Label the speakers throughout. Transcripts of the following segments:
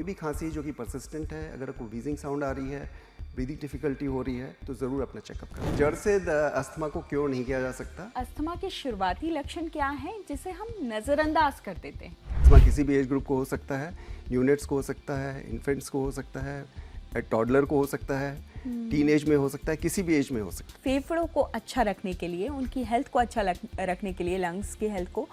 Speaker 1: कोई भी खांसी जो कि परसिस्टेंट है, अगर आपको वीजिंग साउंड आ रही है, ब्रीदिंग डिफिकल्टी हो रही है, तो ज़रूर अपना चेकअप करें। जड़ से अस्थमा को क्योर नहीं किया जा सकता।
Speaker 2: अस्थमा के शुरुआती लक्षण क्या हैं जिसे हम नज़रअंदाज कर देते हैं?
Speaker 1: अस्थमा किसी भी एज ग्रुप को हो सकता है, न्यूनेट्स को हो सकता है, इन्फेंट्स को हो सकता है, टॉडलर को हो सकता है, टीन एज में हो सकता है, किसी भी एज में हो सकता है।
Speaker 2: फेफड़ों को अच्छा रखने के लिए, उनकी हेल्थ को अच्छा रखने के लिए, लंग्स की हेल्थ को,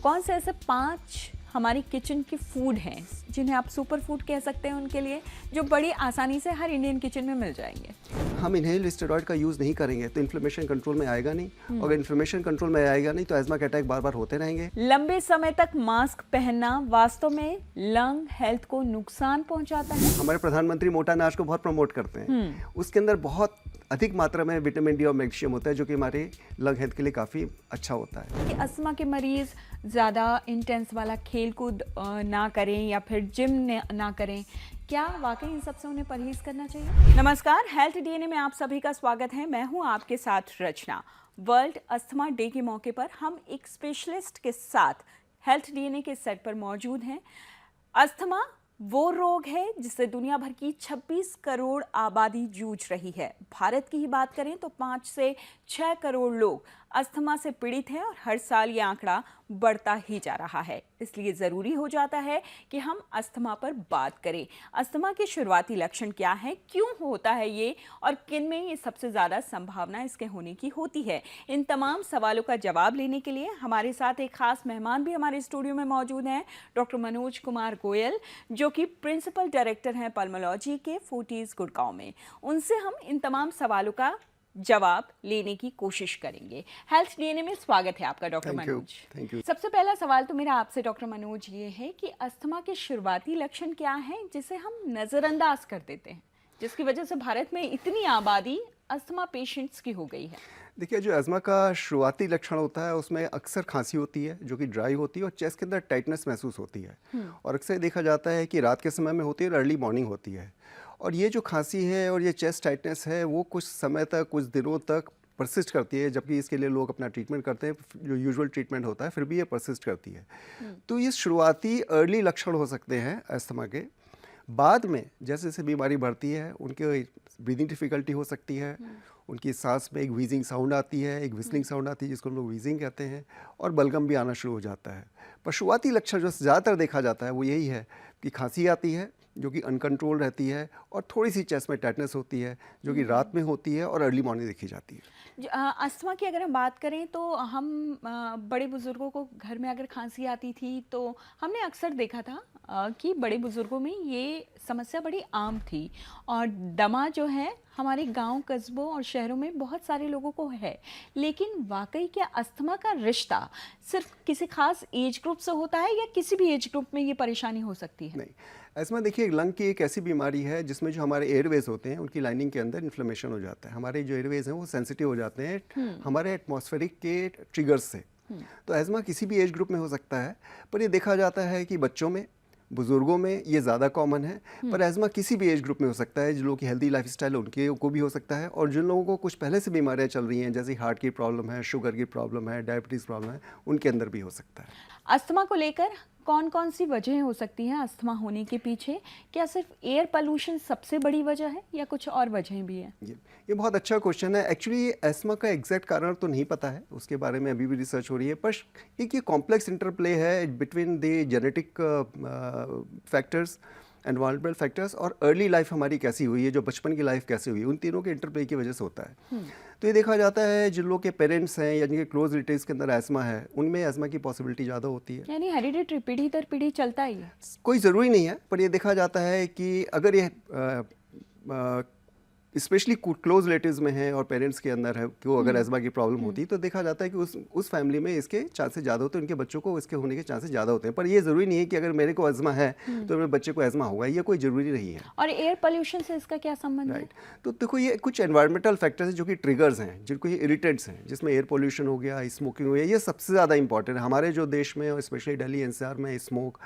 Speaker 2: कौन से ऐसे 5 हमारी किचन की फूड हैं जिन्हें आप सुपर फूड कह सकते हैं उनके लिए, जो बड़ी आसानी से हर इंडियन किचन में मिल जाएंगे?
Speaker 1: हम इनहेल स्टेरॉइड का यूज़ नहीं करेंगे तो इन्फ्लेमेशन कंट्रोल में आएगा नहीं, अगर इन्फ्लेमेशन कंट्रोल में आएगा नहीं तो एस्मा के अटैक बार बार होते रहेंगे।
Speaker 2: लंबे समय तक मास्क पहनना वास्तव में लंग हेल्थ को नुकसान पहुंचाता है?
Speaker 1: हमारे प्रधानमंत्री मोटा अनाज को बहुत प्रमोट करते हैं, उसके अंदर बहुत अधिक मात्रा में विटामिन डी और मैग्नीशियम होता है जो कि हमारे लंग हेल्थ के लिए काफ़ी अच्छा होता है।
Speaker 2: कि अस्थमा के मरीज ज़्यादा इंटेंस वाला खेलकूद ना करें या फिर जिम ना करें, क्या वाकई इन सबसे उन्हें परहेज करना चाहिए? नमस्कार, हेल्थ डीएनए में आप सभी का स्वागत है। मैं हूं आपके साथ रचना। वर्ल्ड अस्थमा डे के मौके पर हम एक स्पेशलिस्ट के साथ हेल्थ डीएनए के सेट पर मौजूद हैं। अस्थमा वो रोग है जिससे दुनिया भर की 26 करोड़ आबादी जूझ रही है। भारत की ही बात करें तो 5 से 6 करोड़ लोग अस्थमा से पीड़ित हैं और हर साल ये आंकड़ा बढ़ता ही जा रहा है। इसलिए ज़रूरी हो जाता है कि हम अस्थमा पर बात करें। अस्थमा के शुरुआती लक्षण क्या है, क्यों होता है ये, और किन में ये सबसे ज़्यादा संभावना इसके होने की होती है। इन तमाम सवालों का जवाब लेने के लिए हमारे साथ एक खास मेहमान भी हमारे स्टूडियो में मौजूद हैं, डॉक्टर मनोज कुमार गोयल, जो कि प्रिंसिपल डायरेक्टर हैं पल्मोलॉजी के फोर्टिस गुड़गांव में। उनसे हम इन तमाम सवालों का जवाब लेने की कोशिश करेंगे। हेल्थ डीएनए में स्वागत है आपका डॉक्टर मनोज।
Speaker 1: Thank you.
Speaker 2: सबसे पहला सवाल तो मेरा आपसे डॉक्टर मनोज ये है कि अस्थमा के शुरुआती लक्षण क्या हैं जिसे हम नज़रअंदाज कर देते हैं, जिसकी वजह से भारत में इतनी आबादी अस्थमा पेशेंट्स की हो गई है?
Speaker 1: देखिए, जो अस्थमा का शुरुआती लक्षण होता है उसमें अक्सर खांसी होती है जो कि ड्राई होती है और चेस्ट के अंदर टाइटनेस महसूस होती है, और अक्सर देखा जाता है कि रात के समय में होती है और अर्ली मॉर्निंग होती है। और ये जो खांसी है और ये चेस्ट टाइटनेस है वो कुछ समय तक, कुछ दिनों तक परसिस्ट करती है, जबकि इसके लिए लोग अपना ट्रीटमेंट करते हैं, जो यूजुअल ट्रीटमेंट होता है, फिर भी ये परसिस्ट करती है। तो ये शुरुआती अर्ली लक्षण हो सकते हैं अस्थमा के। बाद में जैसे जैसे बीमारी बढ़ती है उनके ब्रीदिंग डिफ़िकल्टी हो सकती है, उनकी सांस में एक व्हीजिंग साउंड आती है, एक विस्लिंग साउंड आती है जिसको हम लोग व्हीजिंग कहते हैं, और बलगम भी आना शुरू हो जाता है। पर शुरुआती लक्षण जो ज़्यादातर देखा जाता है वो यही है कि खांसी आती है जो कि अनकंट्रोल रहती है, और थोड़ी सी चेस्ट में टाइटनेस होती है जो कि रात में होती है और अर्ली मॉर्निंग देखी जाती है।
Speaker 2: अस्थमा की अगर हम बात करें तो हम बड़े बुजुर्गों को घर में अगर खांसी आती थी तो हमने अक्सर देखा था कि बड़े बुजुर्गों में ये समस्या बड़ी आम थी, और दमा जो है हमारे गांव, कस्बों और शहरों में बहुत सारे लोगों को है। लेकिन वाकई क्या अस्थमा का रिश्ता सिर्फ किसी खास एज ग्रुप से होता है या किसी भी एज ग्रुप में ये परेशानी हो सकती है?
Speaker 1: नहीं, अस्थमा देखिए लंग की एक ऐसी बीमारी है जिसमें जो हमारे एयरवेज होते हैं उनकी लाइनिंग के अंदर इन्फ्लेमेशन हो जाता है। हमारे जो एयरवेज हैं वो सेंसिटिव हो जाते हैं हमारे एटमॉस्फेरिक के ट्रिगर्स से। तो अस्थमा किसी भी एज ग्रुप में हो सकता है, पर ये देखा जाता है कि बच्चों में, बुजुर्गों में ये ज़्यादा कॉमन है। पर अस्थमा किसी भी एज ग्रुप में हो सकता है। जिन लोगों की हेल्दी लाइफस्टाइल उनके को भी हो सकता है, और जिन लोगों को कुछ पहले से बीमारियां चल रही हैं जैसे हार्ट की प्रॉब्लम है, शुगर की प्रॉब्लम है, डायबिटीज़ प्रॉब्लम है, उनके अंदर भी हो सकता है।
Speaker 2: अस्थमा को लेकर कौन कौन सी वजहें हो सकती हैं अस्थमा होने के पीछे? क्या सिर्फ एयर पोल्यूशन सबसे बड़ी वजह है या कुछ और वजहें भी हैं?
Speaker 1: ये बहुत अच्छा क्वेश्चन है। एक्चुअली अस्थमा का एग्जैक्ट कारण तो नहीं पता है, उसके बारे में अभी भी रिसर्च हो रही है, पर एक ये कॉम्प्लेक्स इंटरप्ले है between the genetic factors, environmental factors, और अर्ली लाइफ हमारी कैसी हुई है, जो बचपन की लाइफ कैसी हुई है, उन तीनों के इंटरप्ले की वजह से होता है। तो ये देखा जाता है जिन लोग के पेरेंट्स हैं या जिनके क्लोज रिलेटिव्स के अंदर अस्थमा है उनमें अस्थमा की पॉसिबिलिटी ज़्यादा होती है।
Speaker 2: यानी हेरिडिटरी, पीढ़ी दर पीढ़ी चलता ही है?
Speaker 1: कोई ज़रूरी नहीं है, पर ये देखा जाता है कि अगर ये स्पेशली क्लोज रिलेटिव्स में है और पेरेंट्स के अंदर है कि वो अगर अस्थमा की प्रॉब्लम होती है तो देखा जाता है कि उस फैमिली में इसके चांसेस ज़्यादा होते हैं, उनके बच्चों को इसके होने के चांसेस ज़्यादा होते हैं। पर ये ज़रूरी नहीं है कि अगर मेरे को अस्थमा है तो मेरे बच्चे को अस्थमा होगा, ये कोई ज़रूरी नहीं है।
Speaker 2: और एयर पोल्यूशन से इसका क्या संबंध है?
Speaker 1: तो देखो ये कुछ एनवायरमेंटल फैक्टर्स हैं जो कि ट्रिगर्स हैं, जिनको ये इरिटेट्स हैं, जिसमें एयर पोल्यूशन हो गया, स्मोकिंग हो गया, ये सबसे ज़्यादा इंपॉर्टेंट है हमारे जो देश में, और स्पेशली दिल्ली एनसीआर में स्मोक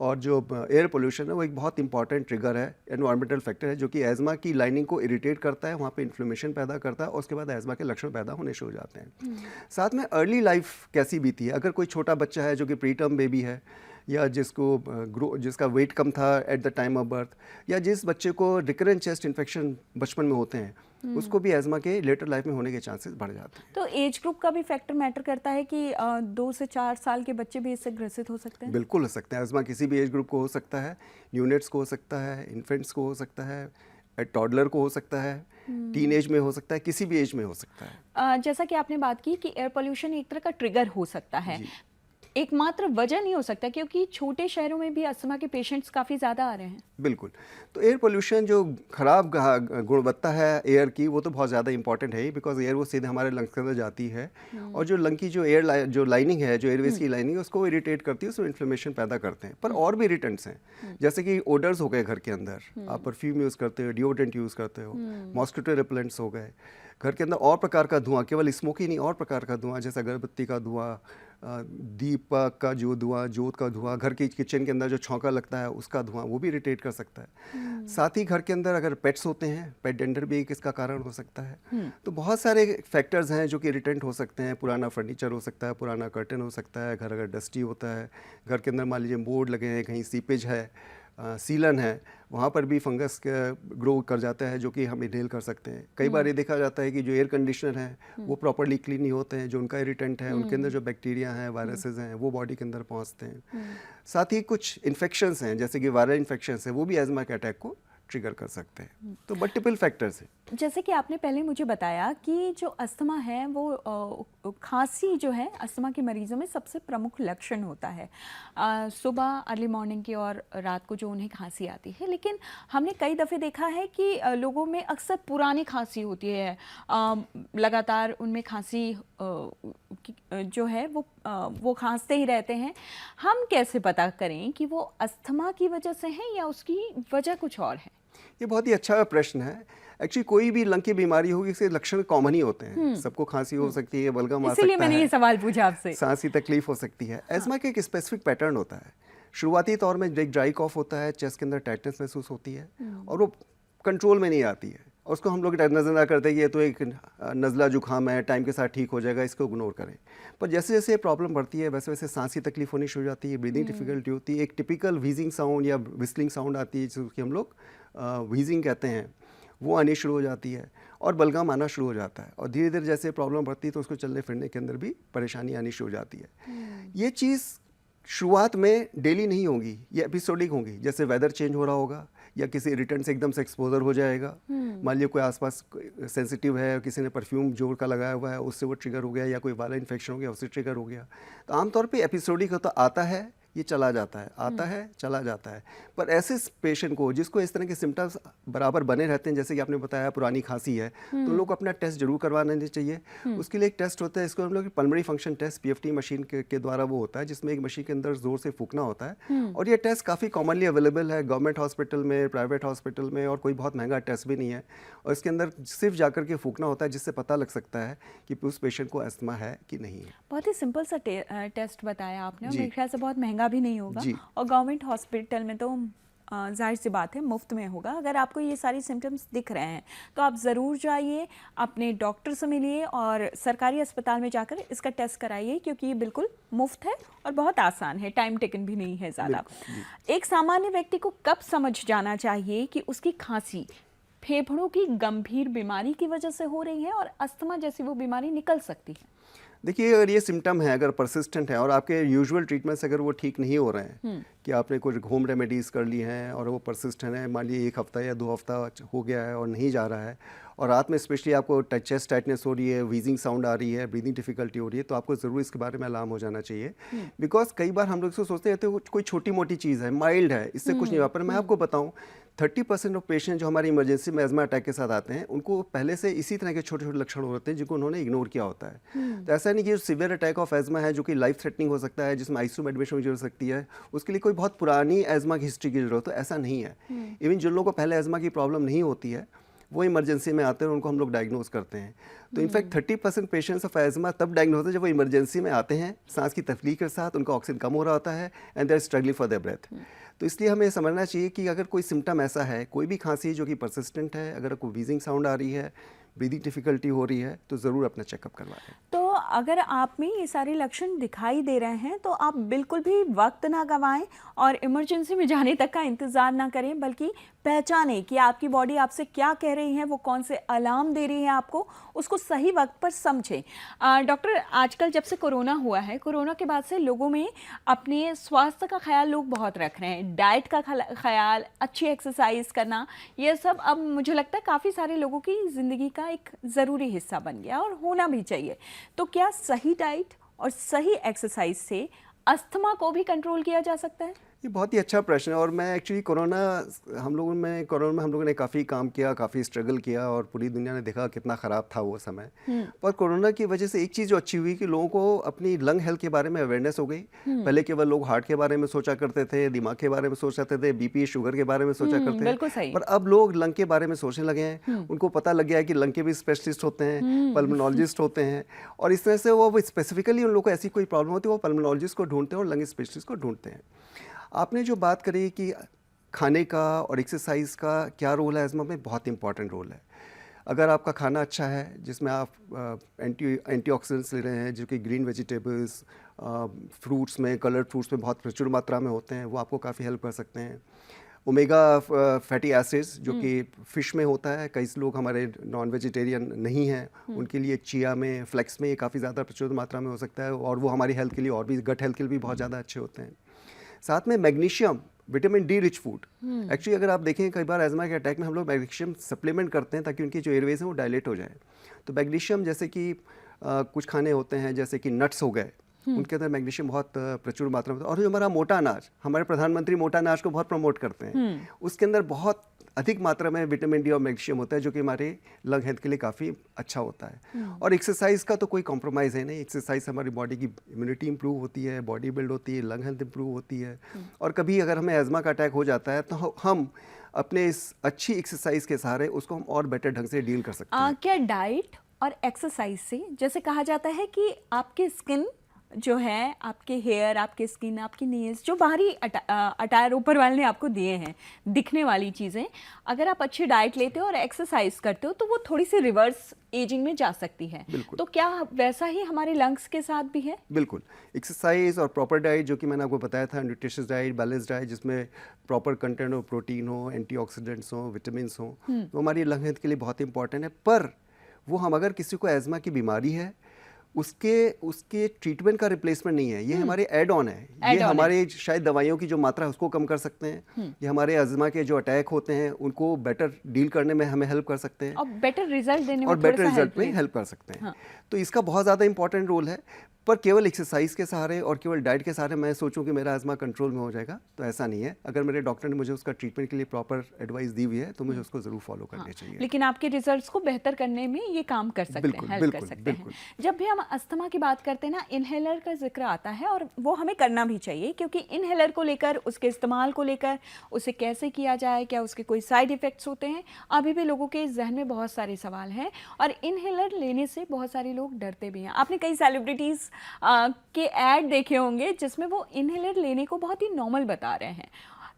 Speaker 1: और जो एयर पोल्यूशन है वो एक बहुत इंपॉर्टेंट ट्रिगर है, एनवायरमेंटल फैक्टर है, जो कि एस्थमा की लाइनिंग को इरिटेट करता है, वहाँ पे इन्फ्लेमेशन पैदा करता है, और उसके बाद एस्थमा के लक्षण पैदा होने शुरू हो जाते हैं। साथ में अर्ली लाइफ कैसी बीती है, अगर कोई छोटा बच्चा है जो कि प्री टर्म बेबी है या जिसका वेट कम था at the time of birth, या जिस बच्चे को रिकरेंट चेस्ट इन्फेक्शन बचपन में होते हैं, उसको भी एज़मा के लेटर लाइफ में होने के चांसेस बढ़ जाते हैं।
Speaker 2: तो एज ग्रुप का भी फैक्टर मैटर करता है कि 2 से 4 साल के बच्चे भी इससे ग्रसित हो सकते हैं?
Speaker 1: बिल्कुल हो सकते हैं। एज़मा किसी भी एज ग्रुप को हो सकता है, न्यूनेट्स को हो सकता है, इन्फेंट्स को हो सकता है, टॉडलर को हो सकता है, टीन एज में हो सकता है, किसी भी एज में हो सकता है।
Speaker 2: जैसा कि आपने बात की कि एयर पोल्यूशन एक तरह का ट्रिगर हो सकता है, एकमात्र वजह नहीं हो सकता, क्योंकि छोटे शहरों में भी अस्थमा के पेशेंट्स काफ़ी ज़्यादा आ रहे हैं।
Speaker 1: बिल्कुल। तो एयर पोल्यूशन जो खराब गुणवत्ता है एयर की, वो तो बहुत ज़्यादा इंपॉर्टेंट है ही, बिकॉज एयर वो सीधे हमारे लंग्स के अंदर जाती है और जो लंग की जो जो लाइनिंग है, जो एयरवेज की लाइनिंग है, उसको इरिटेट करती है, उसमें इन्फ्लेमेशन पैदा करते हैं। पर और भी इरिटेंट्स हैं, जैसे कि ओडर्स हो गए घर के अंदर, आप परफ्यूम यूज़ करते हो, डिओड्रेंट यूज़ करते हो, मॉस्किटो रिपेलेंट्स हो गए, घर के अंदर और प्रकार का धुआं, केवल स्मोक ही नहीं, और प्रकार का धुआं, जैसे अगरबत्ती का धुआं, दीपक का जो धुआं, जोत का धुआं, घर के किचन के अंदर जो छौंका लगता है उसका धुआं, वो भी इरिटेट कर सकता है। साथ ही घर के अंदर अगर पेट्स होते हैं, पेट डेंडर भी एक इसका कारण हो सकता है। तो बहुत सारे फैक्टर्स हैं जो कि इरिटेंट हो सकते हैं। पुराना फर्नीचर हो सकता है, पुराना कर्टन हो सकता है, घर अगर डस्टी होता है, घर के अंदर मान लीजिए बोर्ड लगे हैं, कहीं सीपेज है, सीलन है, वहाँ पर भी फंगस ग्रो कर जाता है, जो कि हम इनहेल कर सकते हैं। कई बार ये देखा जाता है कि जो एयर कंडीशनर हैं वो प्रॉपर्ली क्लीन नहीं होते हैं, जो उनका इरिटेंट है, उनके अंदर जो बैक्टीरिया हैं, वायरसेस हैं, वो बॉडी के अंदर पहुँचते हैं। साथ ही कुछ इन्फेक्शंस हैं, जैसे कि वायरल इन्फेक्शंस हैं, वो भी एज़मा के अटैक को ट्रिगर कर सकते हैं। तो मल्टीपल फैक्टर्स हैं।
Speaker 2: जैसे कि आपने पहले मुझे बताया कि जो अस्थमा है वो खांसी जो है अस्थमा के मरीजों में सबसे प्रमुख लक्षण होता है। सुबह अर्ली मॉर्निंग की और रात को जो उन्हें खांसी आती है, लेकिन हमने कई दफ़े देखा है कि लोगों में अक्सर पुरानी खांसी होती है, लगातार उनमें खांसी जो है वो खांसते ही रहते हैं। हम कैसे पता करें कि वो अस्थमा की वजह से है या उसकी वजह कुछ और है?
Speaker 1: ये बहुत ही अच्छा प्रश्न है। एक्चुअली कोई भी लंग की बीमारी होगी, इसके लक्षण कॉमन ही होते हैं। सबको खांसी हो सकती है, बलगम आ सकता है,
Speaker 2: इसीलिए मैंने ये सवाल पूछा आपसे।
Speaker 1: सांस की तकलीफ हो सकती है। एज़मा का एक स्पेसिफिक पैटर्न होता है। शुरुआती तौर में एक ड्राई कॉफ होता है, चेस्ट के अंदर टाइटनेस महसूस होती है और वो कंट्रोल में नहीं आती है, और उसको हम लोग नज़र करते हैं कि ये तो एक नज़ला जुकाम है, टाइम के साथ ठीक हो जाएगा, इसको इग्नोर करें। पर जैसे जैसे प्रॉब्लम बढ़ती है, वैसे वैसे सांस की तकलीफ होनी शुरू हो जाती है, ब्रीदिंग डिफिकल्टी होती है, एक टिपिकल व्हीजिंग साउंड या विस्लिंग साउंड आती है, जिसको हम लोग व्हीजिंग कहते हैं, वो आनी शुरू हो जाती है, और बलगम आना शुरू हो जाता है। और धीरे धीरे जैसे प्रॉब्लम बढ़ती है तो उसको चलने फिरने के अंदर भी परेशानी आनी शुरू हो जाती है। ये चीज़ शुरुआत में डेली नहीं होगी, ये एपिसोडिक होंगी। जैसे वेदर चेंज हो रहा होगा या किसी इरिटेंट से एकदम से एक्सपोजर हो जाएगा, मान लीजिए कोई आसपास सेंसिटिव है और किसी ने परफ्यूम जोर का लगाया हुआ है, उससे वो ट्रिगर हो गया, या कोई वायरल इन्फेक्शन हो गया, उससे ट्रिगर हो गया। तो आमतौर पे एपिसोडिक तो आता है, ये चला जाता है, आता है, चला जाता है। पर ऐसे पेशेंट को जिसको इस तरह के सिम्टम्स बराबर बने रहते हैं, जैसे कि आपने बताया पुरानी खांसी है, तो उन लोग को अपना टेस्ट जरूर करवाना चाहिए। उसके लिए एक टेस्ट होता है, इसको हम लोग pulmonary function test PFT machine के द्वारा वो होता है, जिसमें एक मशीन के अंदर जोर से फूकना होता है। और ये टेस्ट काफ़ी कॉमनली अवेलेबल है गवर्नमेंट हॉस्पिटल में, प्राइवेट हॉस्पिटल में, और कोई बहुत महंगा टेस्ट भी नहीं है। और इसके अंदर सिर्फ जाकर के फूकना होता है, जिससे पता लग सकता है कि उस पेशेंट को अस्थमा है कि नहीं है।
Speaker 2: बहुत ही सिंपल सा टेस्ट बताया आपने, और मेरे ख्याल से बहुत महंगा भी नहीं होगा,
Speaker 1: जी।
Speaker 2: और गवर्नमेंट हॉस्पिटल में तो जाहिर सी बात है मुफ्त में होगा। अगर आपको ये सारी सिम्टम्स दिख रहे हैं तो आप ज़रूर जाइए, अपने डॉक्टर से मिलिए और सरकारी अस्पताल में जाकर इसका टेस्ट कराइए, क्योंकि ये बिल्कुल मुफ्त है और बहुत आसान है, टाइम टेकन भी नहीं है ज़्यादा। एक सामान्य व्यक्ति को कब समझ जाना चाहिए कि उसकी खांसी फेफड़ों की गंभीर बीमारी की वजह से हो रही है और अस्थमा जैसी वो बीमारी निकल सकती है?
Speaker 1: देखिए, अगर ये सिम्टम है, अगर परसिस्टेंट है और आपके यूजुअल ट्रीटमेंट्स अगर वो ठीक नहीं हो रहे हैं, कि आपने कुछ होम रेमेडीज़ कर ली हैं और वो परसिस्टेंट है, मान लीजिए 1 हफ्ता या 2 हफ्ता हो गया है और नहीं जा रहा है, और रात में स्पेशली आपको चेस्ट टाइटनेस हो रही है, व्हीजिंग साउंड आ रही है, ब्रीदिंग डिफिकल्टी हो रही है, तो आपको ज़रूर इसके बारे में अलार्म हो जाना चाहिए। बिकॉज कई बार हम लोग इसको सोचते रहते हैं कोई छोटी मोटी चीज़ है, माइल्ड है, इससे कुछ नहीं हुआ। पर मैं आपको बताऊँ, 30% ऑफ पेशेंट जो हमारी इमरजेंसी में एज़मा अटैक के साथ आते हैं, उनको पहले से इसी तरह के छोटे छोटे लक्षण होते हैं जिनको उन्होंने इग्नोर किया होता है। तो ऐसा नहीं कि सीवियर अटैक ऑफ एज़मा है जो कि लाइफ थ्रेटनिंग हो सकता है, जिसमें आईसीयू में एडमिशन की जरूरत सकती है, उसके लिए कोई बहुत पुरानी एज़मा की हिस्ट्री की जरूरत है, ऐसा नहीं है। इवन जिन लोगों को पहले एज़मा की प्रॉब्लम नहीं होती है, वो इमरजेंसी में आते हैं और उनको हम लोग डायग्नोज करते हैं। तो इनफैक्ट 30% पेशेंट्स ऑफ एज़मा तब डायग्नोज होते हैं जब वो इमरजेंसी में आते हैं, सांस की तकलीफ के साथ, उनका ऑक्सीजन कम हो रहा होता है, and they are struggling for their breath. तो इसलिए हमें समझना चाहिए कि अगर कोई सिम्टम ऐसा है, कोई भी खांसी जो कि परसिस्टेंट है, अगर कोई व्हीजिंग साउंड आ रही है, ब्रीदिंग डिफिकल्टी हो रही है, तो ज़रूर अपना चेकअप करवाएं।
Speaker 2: तो अगर आप में ये सारे लक्षण दिखाई दे रहे हैं तो आप बिल्कुल भी वक्त ना गंवाएं और इमरजेंसी में जाने तक का इंतज़ार ना करें, बल्कि पहचानें कि आपकी बॉडी आपसे क्या कह रही है, वो कौन से अलार्म दे रही है आपको, उसको सही वक्त पर समझें। डॉक्टर, आजकल जब से कोरोना हुआ है, कोरोना के बाद से लोगों में अपने स्वास्थ्य का ख्याल लोग बहुत रख रहे हैं, डाइट का ख्याल, अच्छी एक्सरसाइज करना, ये सब अब मुझे लगता है काफ़ी सारे लोगों की ज़िंदगी का एक ज़रूरी हिस्सा बन गया और होना भी चाहिए। तो क्या सही डाइट और सही एक्सरसाइज से अस्थमा को भी कंट्रोल किया जा सकता है?
Speaker 1: ये बहुत ही अच्छा प्रश्न है और मैं एक्चुअली कोरोना हम लोगों ने काफ़ी काम किया, काफ़ी स्ट्रगल किया और पूरी दुनिया ने देखा कितना ख़राब था वो समय। पर कोरोना की वजह से एक चीज़ जो अच्छी हुई कि लोगों को अपनी लंग हेल्थ के बारे में अवेयरनेस हो गई। पहले केवल लोग हार्ट के बारे में सोचा करते थे, दिमाग के बारे में सोचते थे, बीपी शुगर के बारे में सोचा करते
Speaker 2: बिल्कुल
Speaker 1: थे,
Speaker 2: सही।
Speaker 1: पर अब लोग लंग के बारे में सोचने लगे हैं। उनको पता लग गया है कि लंग के भी स्पेशलिस्ट होते हैं, पल्मोनोलॉजिस्ट होते हैं, और इस तरह से वो स्पेसिफिकली उन लोगों को ऐसी कोई प्रॉब्लम होती है वो पल्मोनोलॉजिस्ट को ढूंढते हैं और लंग स्पेशलिस्ट को ढूंढते हैं। आपने जो बात करी कि खाने का और एक्सरसाइज का क्या रोल है अज़मा में, बहुत इंपॉर्टेंट रोल है। अगर आपका खाना अच्छा है जिसमें आप एंटीऑक्सीडेंट्स ले रहे हैं, जो कि ग्रीन वेजिटेबल्स, फ्रूट्स में, कलर्ड फ्रूट्स में बहुत प्रचुर मात्रा में होते हैं, वो आपको काफ़ी हेल्प कर सकते हैं। ओमेगा फैटी एसिड्स जो कि फ़िश में होता है, कई लोग हमारे नॉन वेजिटेरियन नहीं हैं, उनके लिए चिया में, फ्लेक्स में ये काफ़ी ज़्यादा प्रचुर मात्रा में हो सकता है और वो हमारी हेल्थ के लिए और भी गट हेल्थ के लिए भी बहुत ज़्यादा अच्छे होते हैं। साथ में magnesium, vitamin D rich food. Actually अगर आप देखें कई बार अज़मा के अटैक में हम लोग मैग्नीशियम सप्लीमेंट करते हैं ताकि उनकी जो एयरवेज हैं वो डायलेट हो जाए। तो मैग्नीशियम जैसे कि कुछ खाने होते हैं जैसे कि नट्स हो गए, उनके अंदर मैग्नीशियम बहुत प्रचुर मात्रा में होता है। और जो हमारा मोटा अनाज, हमारे प्रधानमंत्री मोटा अनाज को बहुत प्रमोट करते हैं, उसके अंदर बहुत अधिक मात्रा में विटामिन डी और मैग्नीशियम होता है जो कि हमारे लंग हेल्थ के लिए काफ़ी अच्छा होता है। और एक्सरसाइज का तो कोई कॉम्प्रोमाइज़ है नहीं। एक्सरसाइज हमारी बॉडी की इम्यूनिटी इंप्रूव होती है, बॉडी बिल्ड होती है, लंग हेल्थ इंप्रूव होती है। और कभी अगर हमें अज़मा का अटैक हो जाता है तो हम अपने इस अच्छी एक्सरसाइज के सहारे उसको हम और बेटर ढंग से डील कर सकते हैं।
Speaker 2: क्या डाइट और एक्सरसाइज से, जैसे कहा जाता है कि आपकी स्किन जो है, आपके हेयर, आपके स्किन, आपकी नेल्स, जो बाहरी अटायर ऊपर वाले ने आपको दिए हैं, दिखने वाली चीज़ें, अगर आप अच्छी डाइट लेते हो और एक्सरसाइज करते हो तो वो थोड़ी सी रिवर्स एजिंग में जा सकती है। तो क्या वैसा ही हमारे लंग्स के साथ भी है?
Speaker 1: बिल्कुल। एक्सरसाइज और प्रॉपर डाइट, जो कि मैंने आपको बताया था, न्यूट्रिशियस डाइट, बैलेंस डाइट, जिसमें प्रॉपर कंटेंट हो, प्रोटीन हो, एंटीऑक्सीडेंट्स हो, विटामिन्स हो, वो हमारी लंग हेल्थ के लिए बहुत इंपॉर्टेंट है। पर वो हम अगर किसी को अज़मा की बीमारी है उसके ट्रीटमेंट का रिप्लेसमेंट नहीं है, ये हमारे एड ऑन है। ये हमारे शायद दवाइयों की जो मात्रा है उसको कम कर सकते हैं। ये हमारे अज़मा के जो अटैक होते हैं उनको बेटर डील करने में हमें हेल्प कर सकते हैं
Speaker 2: और बेटर रिजल्ट देने
Speaker 1: और बेटर रिजल्ट में हेल्प कर सकते हैं। तो इसका बहुत ज़्यादा इंपॉर्टेंट रोल है। पर केवल एक्सरसाइज के सहारे और केवल डाइट के सहारे मैं सोचूं कि मेरा अज़मा कंट्रोल में हो जाएगा, तो ऐसा नहीं है। अगर मेरे डॉक्टर ने मुझे उसका ट्रीटमेंट के लिए प्रॉपर एडवाइस दी हुई है तो मुझे उसको ज़रूर फॉलो करनी चाहिए।
Speaker 2: लेकिन आपके रिजल्ट्स को बेहतर करने में ये काम कर सकते हैं, हेल्प कर सकते हैं। जब भी हम अस्थमा की बात करते हैं ना, इनहेलर का जिक्र आता है और वो हमें करना भी चाहिए, क्योंकि इनहेलर को लेकर, उसके इस्तेमाल को लेकर, उसे कैसे किया जाए, क्या उसके कोई साइड इफ़ेक्ट्स होते हैं, अभी भी लोगों के जहन में बहुत सारे सवाल हैं और इनहेलर लेने से बहुत सारे लोग डरते भी हैं। आपने कई सेलिब्रिटीज़ के ऐड देखे होंगे जिसमें वो इनहेलर लेने को बहुत ही नॉर्मल बता रहे हैं।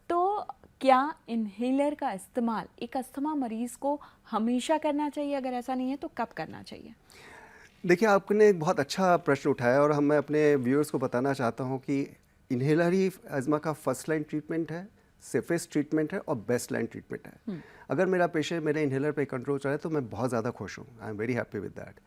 Speaker 2: तो क्या इनहेलर का इस्तेमाल एक अस्थमा मरीज़ को हमेशा करना चाहिए? अगर ऐसा नहीं है तो कब करना चाहिए?
Speaker 1: देखिए, आपने एक बहुत अच्छा प्रश्न उठाया और मैं अपने व्यूअर्स को बताना चाहता हूँ कि इनहेलर ही अज़मा का फर्स्ट लाइन ट्रीटमेंट है, सेफेस्ट ट्रीटमेंट है और बेस्ट लाइन ट्रीटमेंट है। अगर मेरा पेशेंट मेरे इनहेलर पे कंट्रोल चाहे तो मैं बहुत ज़्यादा खुश हूँ। I am very happy with that.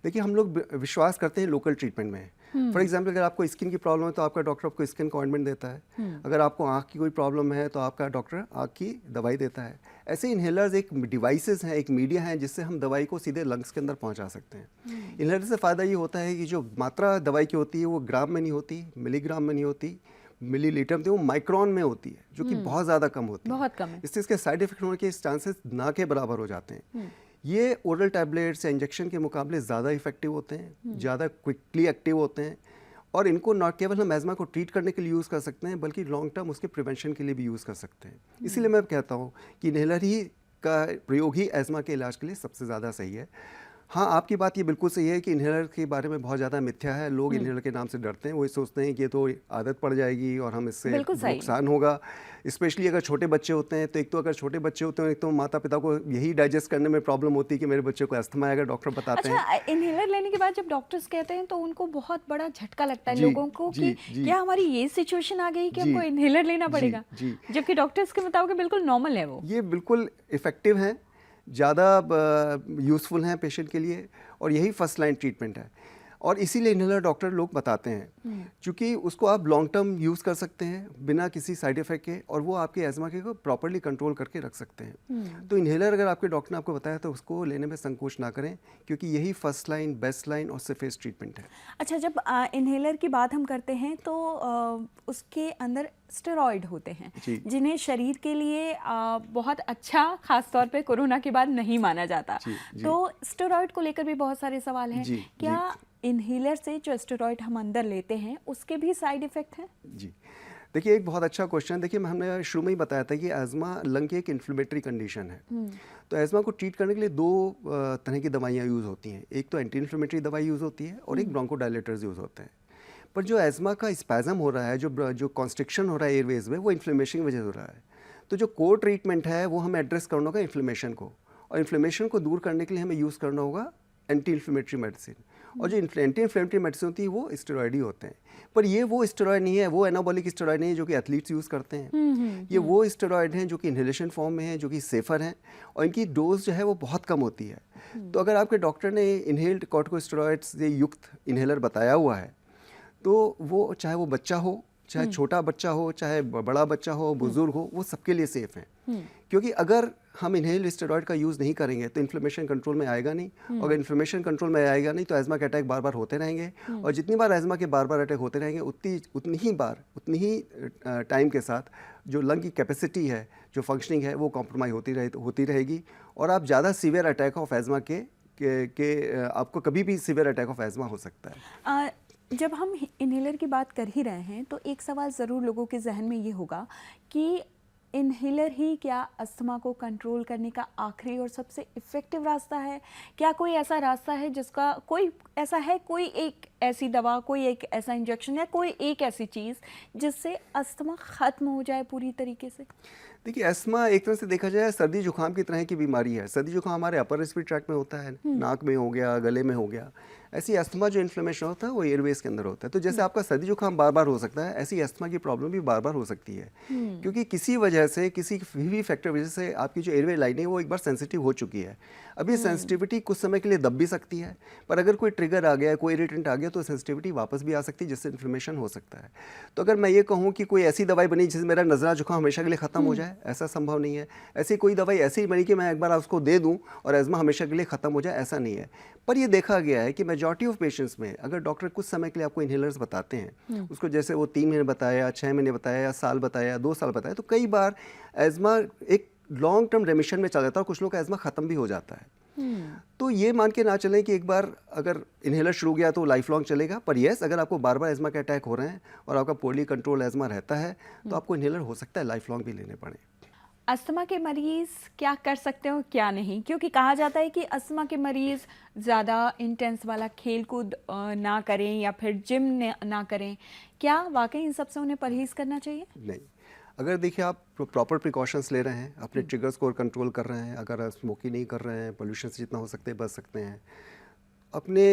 Speaker 1: देखिए, हम लोग विश्वास करते हैं लोकल ट्रीटमेंट में। फॉर एग्जाम्पल, अगर आपको स्किन की प्रॉब्लम है तो आपका डॉक्टर आपको स्किन का ऑइंटमेंट देता है। अगर आपको आँख की कोई प्रॉब्लम है तो आपका डॉक्टर आँख की दवाई देता है। ऐसे इनहेलर्स एक डिवाइसेस हैं, एक मीडिया है जिससे हम दवाई को सीधे लंग्स के अंदर पहुंचा सकते हैं। इनहेलर से फ़ायदा ये होता है कि जो मात्रा दवाई की होती है वो ग्राम में नहीं होती, मिलीग्राम में नहीं होती, मिलीलीटर में, वो माइक्रोन में होती है, जो कि बहुत ज़्यादा कम होती है।
Speaker 2: बहुत कम है।
Speaker 1: इससे इसके साइड इफेक्ट होने के चांसेस ना के बराबर हो जाते हैं। ये ओरल टैबलेट्स या इंजेक्शन के मुकाबले ज़्यादा इफेक्टिव होते हैं, ज़्यादा क्विकली एक्टिव होते हैं और इनको न केवल हम अज़मा को ट्रीट करने के लिए यूज़ कर सकते हैं बल्कि लॉन्ग टर्म उसके प्रिवेंशन के लिए भी यूज़ कर सकते हैं। इसीलिए मैं कहता हूँ कि इनहेलर ही का प्रयोग ही अज़मा के इलाज के लिए सबसे ज़्यादा सही है। हाँ, आपकी बात ये बिल्कुल सही है कि इन्हेलर के बारे में बहुत ज़्यादा मिथ्या है। लोग इन्हेलर के नाम से डरते हैं। वो ये सोचते हैं कि ये तो आदत पड़ जाएगी और हम इससे
Speaker 2: बिल्कुल सही।
Speaker 1: नुकसान होगा। स्पेशली अगर छोटे बच्चे होते हैं, तो एक तो अगर छोटे बच्चे होते हैं, एक तो माता-पिता को यही डाइजेस्ट करने में प्रॉब्लम होती है कि मेरे बच्चे को अस्थमा आएगा, डॉक्टर बताते हैं।
Speaker 2: अच्छा, इन्हेलर लेने के बाद जब डॉक्टर्स कहते हैं तो उनको बहुत बड़ा झटका लगता है
Speaker 1: जी,
Speaker 2: लोगों को
Speaker 1: जी,
Speaker 2: कि
Speaker 1: जी।
Speaker 2: क्या हमारी ये सिचुएशन आ गई कि
Speaker 1: जी,
Speaker 2: हमको इन्हेलर लेना
Speaker 1: जी,
Speaker 2: पड़ेगा,
Speaker 1: जी।
Speaker 2: जबकि डॉक्टर्स के मुताबिक बिल्कुल नॉर्मल है वो।
Speaker 1: ये बिल्कुल इफ़ेक्टिव हैं, ज़्यादा यूज़फुल हैं पेशेंट के लिए और यही फर्स्ट लाइन ट्रीटमेंट है और इसीलिए इन्हेलर डॉक्टर लोग बताते हैं क्योंकि उसको आप लॉन्ग टर्म यूज़ कर सकते हैं बिना किसी साइड इफ़ेक्ट के और वो आपके एज़मा के को प्रॉपर्ली कंट्रोल करके रख सकते हैं। तो इन्हेलर अगर आपके डॉक्टर ने आपको बताया तो उसको लेने में संकोच ना करें क्योंकि यही फर्स्ट लाइन, बेस्ट लाइन और सेफेस्ट ट्रीटमेंट है।
Speaker 2: अच्छा, जब इन्हेलर की बात हम करते हैं तो उसके अंदर स्टेरॉइड होते हैं
Speaker 1: जी।
Speaker 2: जिन्हें शरीर के लिए बहुत अच्छा, खास तौर पे कोरोना के बाद नहीं माना जाता।
Speaker 1: जी, जी।
Speaker 2: तो स्टेरॉइड को लेकर भी बहुत सारे सवाल हैं।
Speaker 1: जी,
Speaker 2: क्या इन्हेलर से जो स्टेरॉइड हम अंदर लेते हैं उसके भी साइड इफ़ेक्ट हैं?
Speaker 1: जी। देखिए, एक बहुत अच्छा क्वेश्चन। देखिए, हमने शुरू में ही बताया था कि एज़मा लंग की एक इन्फ्लेमेटरी कंडीशन है। तो एज़मा को ट्रीट करने के लिए दो तरह की दवाइयाँ यूज़ होती हैं। एक तो एंटी इन्फ्लेमेटरी दवाई यूज़ होती है और एक ब्रोंकोडायलेटर्स यूज़ होते हैं। पर जो एज़मा का स्पैज़म हो रहा है, जो कॉन्स्ट्रिक्शन हो रहा है एयरवेज़ में, वो इन्फ्लेमेशन की वजह से हो रहा है। तो जो कोर ट्रीटमेंट है वो हमें एड्रेस करना होगा इन्फ्लेमेशन को और इन्फ्लेमेशन को दूर करने के लिए हमें यूज़ करना होगा एंटी इन्फ्लेमेटरी मेडिसिन और जो एंटी इन्फ्लेमेटरी मेडिसिन होती है वो स्टेरॉइड ही होते हैं। पर ये वो स्टेरॉइड नहीं है, वो एनाबॉलिक स्टेरॉइड नहीं है जो कि एथलीट्स यूज़ करते हैं। ये वो स्टेरॉइड हैं जो कि इन्हेलेशन फॉर्म में हैं, जो कि सेफ़र हैं और इनकी डोज जो है वो बहुत कम होती है। तो अगर आपके डॉक्टर ने इन्हेल्ड कॉर्टिकोस्टेरॉइड्स से युक्त इन्हेलर बताया हुआ है तो वो चाहे वो बच्चा हो, चाहे छोटा बच्चा हो, चाहे बड़ा बच्चा हो, बुजुर्ग हो, वो सबके लिए सेफ़ हैं। क्योंकि अगर हम इन्हेल स्टेरॉइड का यूज़ नहीं करेंगे तो इन्फ्लेमेशन कंट्रोल में आएगा नहीं। अगर इन्फ्लेमेशन कंट्रोल में आएगा नहीं तो एज़मा के अटैक बार बार होते रहेंगे और जितनी बार एज़मा के बार बार अटैक होते रहेंगे उतनी ही टाइम के साथ जो लंग की कैपेसिटी है, जो फंक्शनिंग है, वो कॉम्प्रोमाइज़ होती रहेगी और आप ज़्यादा सीवियर अटैक ऑफ एज़मा आपको कभी भी सीवियर अटैक ऑफ एज़मा हो सकता है।
Speaker 2: जब हम इन्हेलर की बात कर ही रहे हैं तो एक सवाल ज़रूर लोगों के जहन में ये होगा कि इन्हेलर ही क्या अस्थमा को कंट्रोल करने का आखिरी और सबसे इफ़ेक्टिव रास्ता है? क्या कोई ऐसा रास्ता है जिसका कोई एक ऐसी दवा, कोई एक ऐसा इंजेक्शन या कोई एक ऐसी चीज़ जिससे अस्थमा ख़त्म हो जाए पूरी तरीके से?
Speaker 1: देखिए, अस्थमा एक तरह से देखा जाए सर्दी जुकाम की तरह की बीमारी है। सर्दी जुकाम हमारे अपर रेस्पिरेटरी ट्रैक्ट में होता है, नाक में हो गया, गले में हो गया। ऐसी अस्थमा जो इन्फ्लेमेशन होता है वो एयरवेज के अंदर होता है। तो जैसे आपका सर्दी जुकाम बार बार हो सकता है, ऐसी अस्थमा की प्रॉब्लम भी बार बार हो सकती है क्योंकि किसी वजह से, किसी भी फैक्टर वजह से आपकी जो एयरवे लाइन है वो एक बार सेंसिटिव हो चुकी है। अब ये सेंसिटिविटी कुछ समय के लिए दब भी सकती है, पर अगर कोई ट्रिगर आ गया, कोई इरिटेंट आ गया तो सेंसिटिविटी वापस भी आ सकती है जिससे इन्फ्लेमेशन हो सकता है। तो अगर मैं ये कहूँ कि कोई ऐसी दवाई बनी जिससे मेरा नज़ला जुकाम हमेशा के लिए ख़त्म हो जाए, ऐसा संभव नहीं है। ऐसी कोई दवाई ऐसी ही बनी कि मैं एक बार उसको दे दूँ और एज़मा हमेशा के लिए ख़त्म हो जाए, ऐसा नहीं है। पर ये देखा गया है कि मेजॉरिटी ऑफ पेशेंट्स में अगर डॉक्टर कुछ समय के लिए आपको इन्हेलर्स बताते हैं, उसको जैसे वो 3 महीने बताया, 6 महीने बताया, या साल बताया, 2 साल बताया, तो कई बार एज़मा एक लॉन्ग टर्म रेमिशन में चला जाता है और कुछ लोग का एज़मा ख़त्म भी हो जाता है। तो ये मान के ना चलें कि एक बार अगर इन्हेलर शुरू गया तो लाइफ लॉन्ग चलेगा। पर येस, अगर आपको बार बार एज़मा के अटैक हो रहे हैं और आपका पोरली कंट्रोल एज़मा रहता है तो आपको इन्हेलर हो सकता है लाइफ लॉन्ग भी लेने पड़े।
Speaker 2: अस्थमा के मरीज़ क्या कर सकते हो, क्या नहीं? क्योंकि कहा जाता है कि अस्थमा के मरीज़ ज़्यादा इंटेंस वाला खेल कूद ना करें या फिर जिम ना करें। क्या वाकई इन सब से उन्हें परहेज़ करना चाहिए?
Speaker 1: नहीं, अगर देखिए आप प्रॉपर प्रिकॉशंस ले रहे हैं, अपने ट्रिगर्स को कंट्रोल कर रहे हैं, अगर स्मोकिंग नहीं कर रहे हैं, पोल्यूशन से जितना हो सकते हैं बच सकते हैं, अपने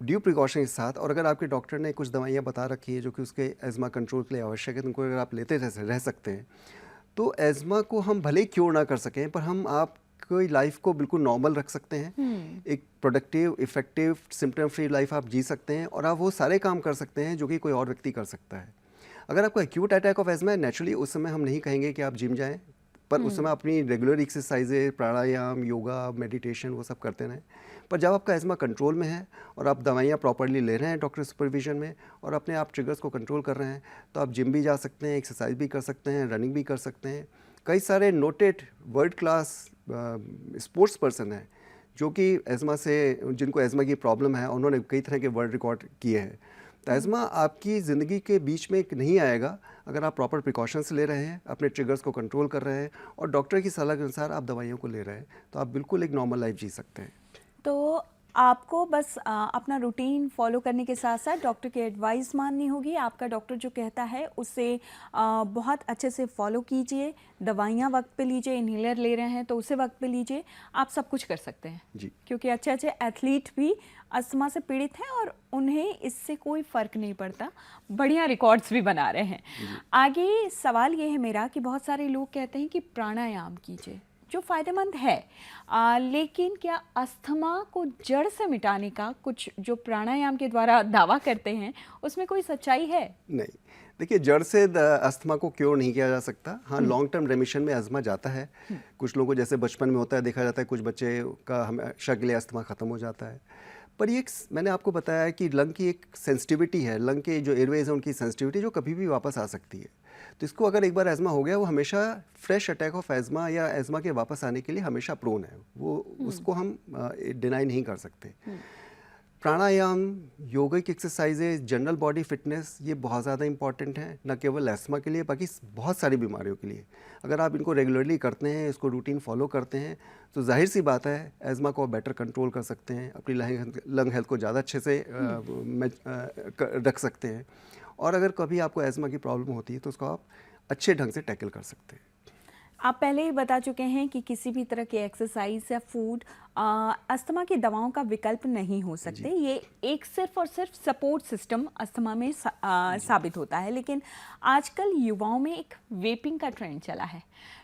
Speaker 1: ड्यू प्रिकॉशन के साथ, और अगर आपके डॉक्टर ने कुछ दवाइयाँ बता रखी है जो कि उसके एज़मा कंट्रोल के लिए आवश्यक है, तो उनको अगर आप लेते रह सकते हैं तो एज़मा को हम भले ही क्योर ना कर सकें पर हम आपकी लाइफ को बिल्कुल नॉर्मल रख सकते हैं। एक productive, effective, symptom free life आप जी सकते हैं और आप वो सारे काम कर सकते हैं जो कि कोई और व्यक्ति कर सकता है। अगर आपको एक्यूट अटैक ऑफ एज़मा है, नेचुरली उस समय हम नहीं कहेंगे कि आप जिम जाएं, पर उस समय अपनी रेगुलर एक्सरसाइजेज, प्राणायाम, योगा, मेडिटेशन वो सब करते रहें। पर जब आपका एज़मा कंट्रोल में है और आप दवाइयाँ प्रॉपर्ली ले रहे हैं डॉक्टर सुपरविजन में और अपने आप ट्रिगर्स को कंट्रोल कर रहे हैं, तो आप जिम भी जा सकते हैं, एक्सरसाइज भी कर सकते हैं, रनिंग भी कर सकते हैं। कई सारे noted world class sports person हैं जो कि एज़मा से, जिनको एज़मा की प्रॉब्लम है, उन्होंने कई तरह के वर्ल्ड रिकॉर्ड किए हैं। तो एज़मा आपकी ज़िंदगी के बीच में नहीं आएगा अगर आप प्रॉपर प्रिकॉशंस ले रहे हैं, अपने ट्रिगर्स को कंट्रोल कर रहे हैं और डॉक्टर की सलाह के अनुसार आप दवाइयों को ले रहे हैं, तो आप बिल्कुल एक नॉर्मल लाइफ जी सकते हैं।
Speaker 2: तो आपको बस अपना रूटीन फॉलो करने के साथ साथ डॉक्टर की एडवाइस माननी होगी। आपका डॉक्टर जो कहता है उसे बहुत अच्छे से फॉलो कीजिए। दवाइयाँ वक्त पे लीजिए, इन्हेलर ले रहे हैं तो उसे वक्त पे लीजिए। आप सब कुछ कर सकते हैं
Speaker 1: जी।
Speaker 2: क्योंकि अच्छे अच्छे एथलीट भी अस्थमा से पीड़ित हैं और उन्हें इससे कोई फ़र्क नहीं पड़ता, बढ़िया रिकॉर्ड्स भी बना रहे हैं। आगे सवाल ये है मेरा कि बहुत सारे लोग कहते हैं कि प्राणायाम कीजिए जो फ़ायदेमंद है, लेकिन क्या अस्थमा को जड़ से मिटाने का कुछ जो प्राणायाम के द्वारा दावा करते हैं उसमें कोई सच्चाई है?
Speaker 1: नहीं, देखिए जड़ से अस्थमा को क्योर नहीं किया जा सकता। हाँ, लॉन्ग टर्म रेमिशन में अस्थमा जाता है। कुछ लोगों को जैसे बचपन में होता है, देखा जाता है कुछ बच्चे का हमेशा के लिए अस्थमा ख़त्म हो जाता है। पर ये मैंने आपको बताया कि लंग की एक सेंसिटिविटी है, लंग के जो एयरवेज हैं उनकी सेंसिटिविटी जो कभी भी वापस आ सकती है। तो इसको अगर एक बार एज़मा हो गया, वो हमेशा फ्रेश अटैक ऑफ एज़मा या एज़मा के वापस आने के लिए हमेशा प्रोन है, वो उसको हम डिनाई नहीं कर सकते। प्राणायाम, योगिक एक्सरसाइजेज, जनरल बॉडी फिटनेस ये बहुत ज़्यादा इंपॉर्टेंट है, न केवल एस्थमा के लिए बल्कि बहुत सारी बीमारियों के लिए। अगर आप इनको रेगुलरली करते हैं, इसको रूटीन फॉलो करते हैं, तो जाहिर सी बात है एस्थमा को आप बेटर कंट्रोल कर सकते हैं, अपनी लंग हेल्थ को ज़्यादा अच्छे से रख सकते हैं। और अगर कभी आपको एस्थमा की प्रॉब्लम होती है तो उसको आप अच्छे ढंग से टैकल कर सकते हैं।
Speaker 2: आप पहले ही बता चुके हैं कि किसी भी तरह की एक्सरसाइज या फूड अस्थमा की दवाओं का विकल्प नहीं हो सकते। ये एक सिर्फ और सिर्फ सपोर्ट सिस्टम अस्थमा में साबित होता है। लेकिन आजकल युवाओं में एक वेपिंग का ट्रेंड चला है।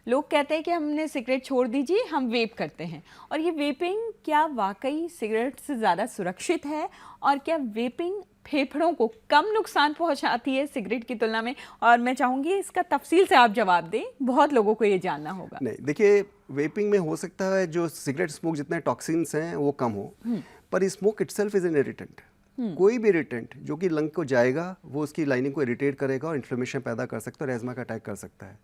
Speaker 2: लोग कहते हैं कि हमने सिगरेट छोड़ दीजिए, हम वेप करते हैं। और ये वेपिंग क्या वाकई सिगरेट से ज़्यादा सुरक्षित है, और क्या वेपिंग फेफड़ों को कम नुकसान पहुंचाती है सिगरेट की तुलना में? और मैं चाहूँगी इसका तफसील से आप जवाब दें, बहुत लोगों को ये जानना होगा।
Speaker 1: नहीं, देखिए वेपिंग में हो सकता है जो सिगरेट स्मोक जितने टॉक्सिन्स हैं वो कम हो, पर smoke itself is an irritant. कोई भी इरिटेंट जो कि लंग को जाएगा वो उसकी लाइनिंग को इरिटेट करेगा और इन्फ्लेमेशन पैदा कर सकता है और एज़मा का अटैक कर सकता है।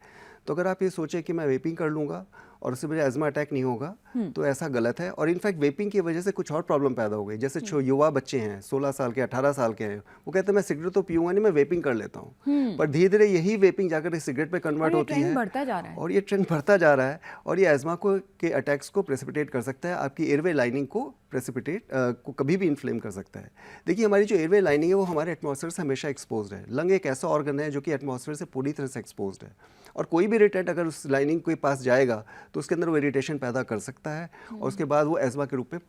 Speaker 1: तो अगर आप ये सोचें कि मैं वेपिंग कर लूँगा और उससे मुझे एज़मा अटैक नहीं होगा, तो ऐसा गलत है। और इनफैक्ट वेपिंग की वजह से कुछ और प्रॉब्लम पैदा हो गई। जैसे युवा बच्चे हैं, 16 साल के, 18 साल के हैं, वो कहते हैं मैं सिगरेट तो पीऊँगा नहीं, मैं वेपिंग कर लेता हूँ। पर धीरे धीरे यही वेपिंग जाकर सिगरेट पे कन्वर्ट होती है,
Speaker 2: बढ़ता जा रहा है।
Speaker 1: और ये ट्रेंड बढ़ता जा रहा है, और ये एज़मा को के अटैक्स को प्रेसिपिटेट कर सकता है, आपकी एयरवे लाइनिंग को प्रेसिपिटेट को कभी भी इन्फ्लेम कर सकता है। देखिए हमारी जो एयरवे लाइनिंग है वो हमारे एटमॉस्फेयर से हमेशा एक्सपोज्ड है। लंग एक ऐसा ऑर्गन है जो कि एटमॉस्फेयर से पूरी तरह से एक्सपोज्ड है, और कोई भी इरिटेंट अगर उस लाइनिंग के पास जाएगा तो उसके अंदर वो इरिटेशन पैदा कर सकता है, और उसके बाद वो एज़मा के रूप में